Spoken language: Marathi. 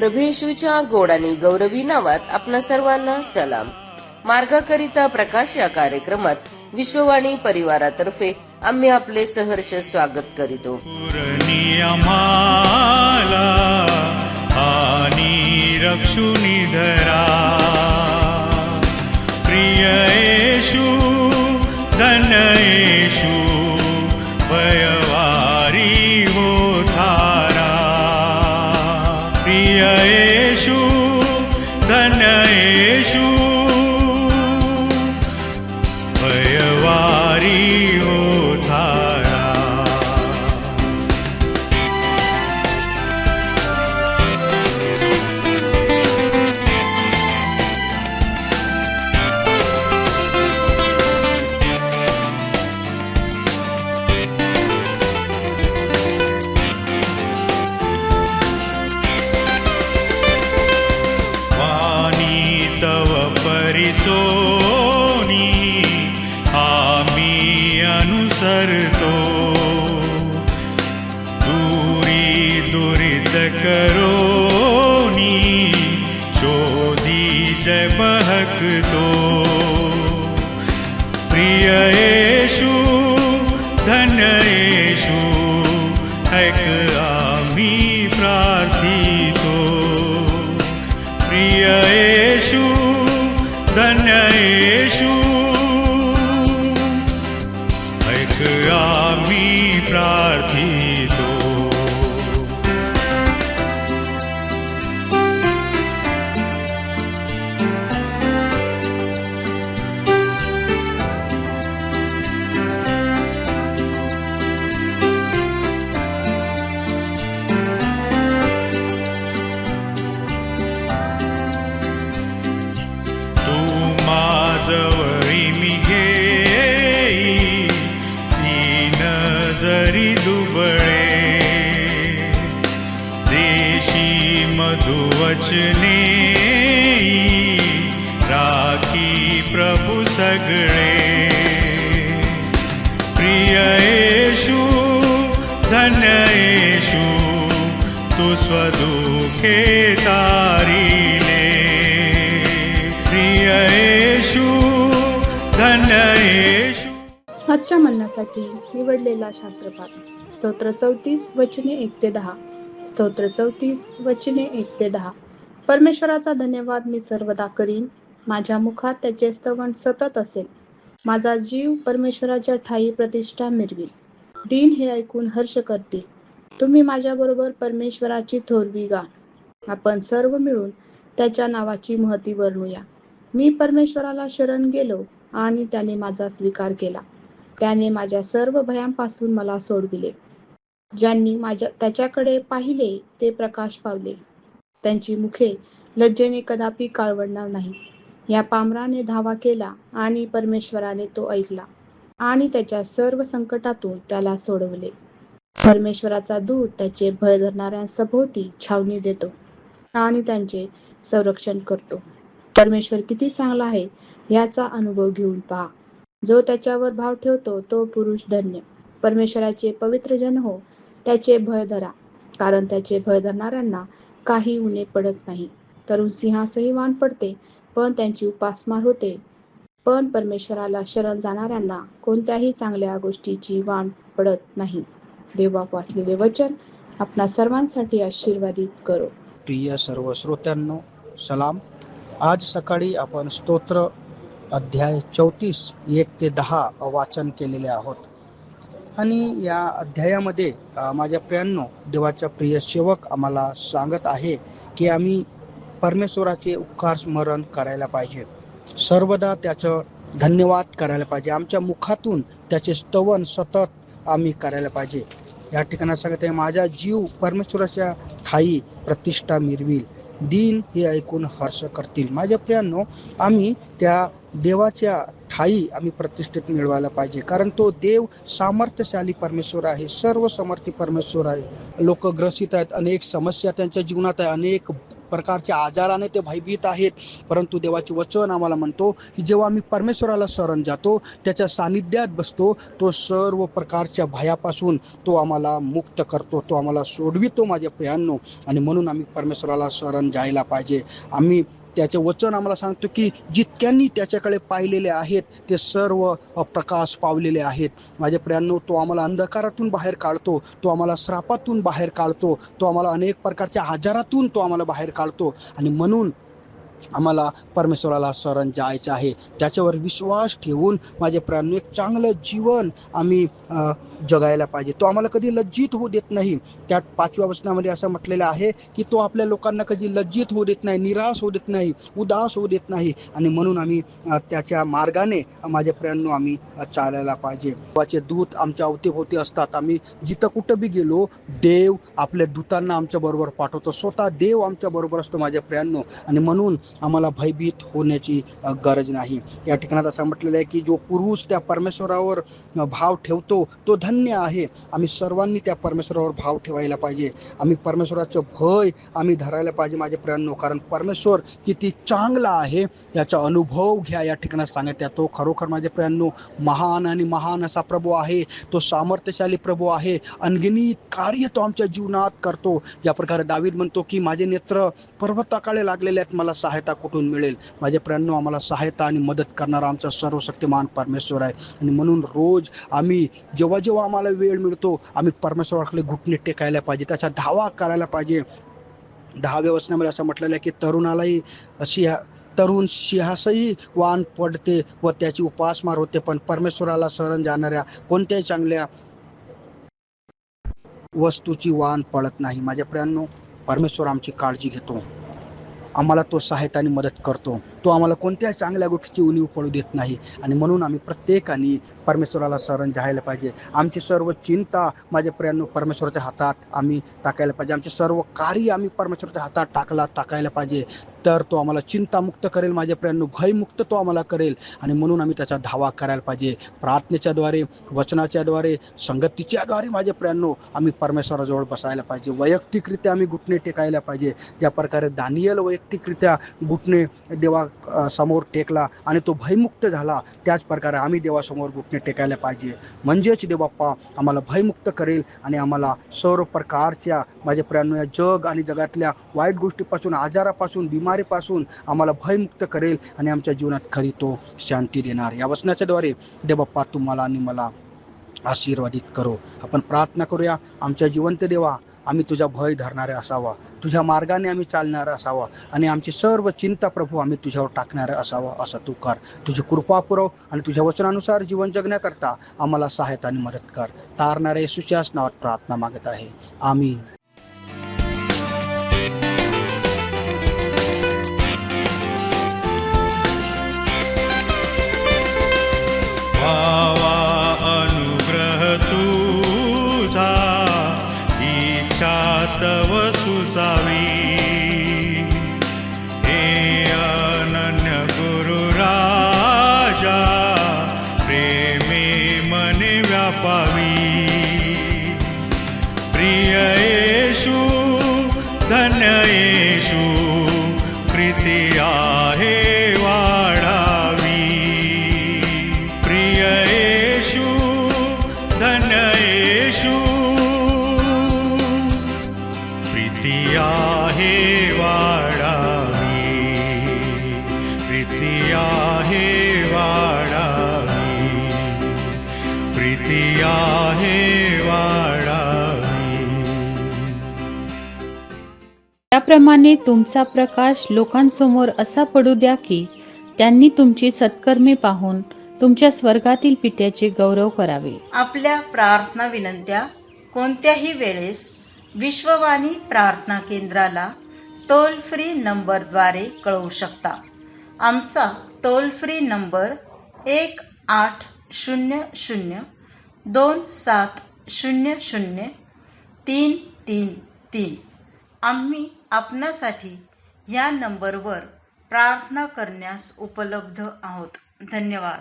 प्रभू येशूच्या गोड आणि गौरवी नावात आपणा सर्वांना सलाम. मार्गाकरिता प्रकाश या कार्यक्रमात विश्ववाणी परिवारातर्फे आम्ही आपले सहर्ष स्वागत करीतो. आणि रक्षुनी धरा प्रिय येशू धन येशू भयवारी हो थारा प्रिय येशू धन येशू भयवारी हो थारा. तव परिसोनी आम्ही अनुसरतो दूरी दुरित करोनी शोधी जय बहकतो प्रिय येशू धन येशू ऐक आम्ही प्रार्थितो प्रिय येशू धन येशू ऐक आम्ही प्रार्थितो. माझवरी मी घेई दीन जरी दुबळे देशी मधुवचने राखी प्रभू सगळे प्रिय येशू धन येशू तू स्वदुखे तारिले प्रिय येशू धन येशू. आजच्या म्हणण्यासाठी निवडलेला शास्त्रपाठ स्तोत्र 34 वचने 1 ते 10. स्तोत्र 34 वचने 1 ते 10. परमेश्वराचा धन्यवाद मी सर्वदा करीन, माझ्या मुखात त्याचे स्तवन सतत असेल. माझा जीव परमेश्वराच्या ठायी प्रतिष्ठा मिरविल. दीन हे ऐकून हर्ष करतील. तुम्ही माझ्याबरोबर परमेश्वराची थोरवी गा. आपण सर्व मिळून त्याच्या नावाची महती वर्णूया. मी परमेश्वराला शरण गेलो आणि त्याने माझा स्वीकार केला. त्याने माझ्या सर्व भयांपासून मला सोडविले. ज्यांनी त्याच्याकडे पाहिले ते प्रकाश पावले. त्यांची मुखे लज्जेने कदापि काळवडणार नाही. या पामराने धावा केला आणि परमेश्वराने तो ऐकला आणि त्याच्या सर्व संकटातून त्याला सोडवले. परमेश्वराचा दूत त्याचे भय धरणाऱ्यांसभोवती छावणी देतो आणि त्यांचे संरक्षण करतो. परमेश्वर किती चांगला आहे याचा अनुभव घेऊन पहा. जो त्याच्यावर भाव ठेवतो तो पुरुष धन्य. परमेश्वराचे पवित्र जन हो, त्याचे भय धरा, कारण त्याचे भय धरणाऱ्यांना काही उणे पडत नाही. तरुण सिंहासही वान पडते, पण त्यांची उपासमार होते. पण परमेश्वराला शरण जाणाऱ्यांना कोणत्याही चांगल्या गोष्टीची वान पडत नाही. देवबाप वाचलेले वचन आपणा सर्वांसाठी आशीर्वादित करो. प्रिय सर्व श्रोत्यांनो सलाम. आज सकाळी आपण स्तोत्र अध्याय 34 1 ते 10 वाचन केलेले आहोत. आणि या अध्यायामध्ये माझ्या प्रियांनो देवाचा प्रिय सेवक आम्हाला सांगत आहे की आम्ही परमेश्वराचे उपकार स्मरण करायला पाहिजे, सर्वदा त्याचं धन्यवाद करायला पाहिजे, आमच्या मुखातून त्याचे स्तवन सतत आम्ही करायला पाहिजे. या ठिकाणी सांगत आहे, माझा जीव परमेश्वराच्या ठायी प्रतिष्ठा मिरविल, दीन हे ऐकून हर्ष करतील. माझ्या प्रियांनो, आम्ही त्या देवाच्या ठायी आम्ही प्रतिष्ठित मिळवायला पाहिजे, कारण तो देव सामर्थ्यशाली परमेश्वर आहे, सर्व समर्थी परमेश्वर आहे. लोक ग्रसित आहेत, अनेक समस्या त्यांच्या जीवनात आहे, अनेक प्रकारच्या आजाराने ते भयभीत आहेत, परंतु देवाचे वचन आम्हाला म्हणतो की जेव्हा आम्ही परमेश्वराला शरण जातो, त्याच्या सानिध्यात बसतो, तो सर्व प्रकारच्या भयापासून तो आम्हाला मुक्त करतो, तो आम्हाला सोडवितो माझ्या प्रियांनो. आणि म्हणून आम्ही परमेश्वराला शरण जायला पाहिजे. आम्ही त्याचे वचन आम्हाला सांगतो की जितक्यांनी त्याच्याकडे पाहिलेले आहेत ते सर्व प्रकाश पावलेले आहेत. माझ्या प्रियांनो, तो आम्हाला अंधकारातून बाहेर काढतो, तो आम्हाला श्रापातून बाहेर काढतो, तो आम्हाला अनेक प्रकारच्या आजारातून तो आम्हाला बाहेर काढतो. आणि म्हणून आम्हाला परमेश्वराला शरण जायचं आहे. त्याच्यावर विश्वास ठेवून माझ्या प्रियांनो एक चांगलं जीवन आम्ही जगायला पाहिजे. तो आम्हाला कधी लज्जित होऊ देत नाही. त्या 5व्या वचनामध्ये असं म्हटलेलं आहे की तो आपल्या लोकांना कधी लज्जित होऊ देत नाही, निराश होऊ देत नाही, उदास होऊ देत नाही. आणि म्हणून आम्ही त्याच्या मार्गाने माझ्या प्रियांनो आम्ही चालायला पाहिजे. देवाचे दूत आमच्या अवतीभोवती असतात. आम्ही जिथं कुठं बी गेलो, देव आपल्या दूतांना आमच्या बरोबर पाठवतो. स्वतः देव आमच्या बरोबर असतो माझ्या प्रियांनो. आणि म्हणून आम्हाला भयभीत होण्याची गरज नाही. या ठिकाणात असं म्हटलेलं आहे की जो पुरुष त्या परमेश्वरावर भाव ठेवतो तो धन्य आहे. आम्ही सर्वांनी त्या परमेश्वरावर भाव ठेवायला पाहिजे. आम्ही परमेश्वराचं भय आम्ही धरायला पाहिजे माझ्या प्रियांनो. कारण परमेश्वर किती चांगला आहे याचा अनुभव घ्या. या ठिकाणात सांगत आहे तो खरोखर माझ्या प्रियांनो महान आणि महान असा प्रभू आहे. तो सामर्थ्यशाली प्रभू आहे. अनगिनित कार्य तो आमच्या जीवनात करतो. या प्रकारे दावीद म्हणतो की माझे नेत्र पर्वताकडे लागलेले आहेत, मला सहायता कुठून मिळेल. माझ्या प्रियांनो, आम्हाला सहायता आणि मदत करणारा आमचा सर्वशक्तिमान परमेश्वर आहे. आणि म्हणून रोज आम्ही जेव्हा जेव्हा आम्हाला वेळ मिळतो आम्ही परमेश्वराकडे घुटणे टेकायला पाहिजे, त्याचा धावा करायला पाहिजे. 10व्या वचनामध्ये असं म्हटलेलं आहे की तरुणालाही तरुण सिंहासही वान पडते व त्याची उपासमार होते, पण परमेश्वराला शरण जाणाऱ्या कोणत्याही चांगल्या वस्तूची वान पडत नाही. माझ्या प्रियांनो, परमेश्वर आमची काळजी घेतो, आम्हाला तो सहायता आणि मदत करतो. तो आम्हाला कोणत्याही चांगल्या गोष्टीची उणीव पडू देत नाही. आणि म्हणून आम्ही प्रत्येकाने परमेश्वराला शरण जायला पाहिजे. आमची सर्व चिंता माझ्या प्रियांनो परमेश्वराच्या हातात आम्ही टाकायला पाहिजे. आमचे सर्व कार्य आम्ही परमेश्वराच्या हातात टाकायला पाहिजे. तर तो आम्हाला चिंतामुक्त करेल माझ्या प्रियांनो, भयमुक्त तो आम्हाला करेल. आणि म्हणून आम्ही त्याचा धावा करायला पाहिजे. प्रार्थनेच्याद्वारे, वचनाच्याद्वारे, संगतीच्याद्वारे माझ्या प्रियांनो आम्ही परमेश्वराजवळ बसायला पाहिजे. वैयक्तिकरित्या आम्ही घुटणे टेकायला पाहिजे. ज्या प्रकारे दानियल वैयक्तिकरित्या घुटणे देवा समोर टेकला आणि तो भयमुक्त झाला, त्याच प्रकारे आम्ही देवासमोर घुटणे टेकायला पाहिजे. म्हणजेच देवबाप्पा आम्हाला भयमुक्त करेल आणि आम्हाला सर्व प्रकारच्या माझ्या प्रियांनो या जग आणि जगातल्या वाईट गोष्टीपासून, आजारापासून, बिमारीपासून आम्हाला भयमुक्त करेल आणि आमच्या जीवनात खरी तो शांती देणार. या वचनाच्याद्वारे देवबाप्पा तुम्हाला आणि मला आशीर्वादित करो. आपण प्रार्थना करूया. आमच्या जिवंत देवा, आम्ही तुझा भय धरणारे असावा, तुझ्या मार्गाने आम्ही चालणारं असावं आणि आमची सर्व चिंता प्रभू आम्ही तुझ्यावर टाकणारं असावं. असं तू कर. तुझी कृपा पुरव आणि तुझ्या वचनानुसार जीवन जगण्याकरता आम्हाला सहायता आणि मदत कर. तारणाऱ्या येशूच्याच नावात प्रार्थना मागत आहे. आमीन. व्हावा अनुग्रह तुझा, इच्छा तव सुचावी. हे अनन्य गुरु राजा, प्रेमे मने व्यापावी. प्रिय येशू, धन्य येशू, प्रीती आहे वाढावी. प्रिय येशू, धन्य येशू, प्रीती आहे वाढावी. प्रीती आहे वाढावी. प्रीती आहे वाढावी. त्याप्रमाणे तुमचा प्रकाश लोकांसमोर असा पडू द्या की त्यांनी तुमची सत्कर्मे पाहून तुमच्या स्वर्गातील पित्याचे गौरव करावे. आपल्या प्रार्थना विनंत्या कोणत्याही वेळेस विश्ववाणी प्रार्थना केंद्राला टोल फ्री नंबरद्वारे कळवू शकता. आमचा टोल फ्री नंबर 1-800-2700-333. आम्ही आपणासाठी या नंबरवर प्रार्थना करण्यास उपलब्ध आहोत. धन्यवाद.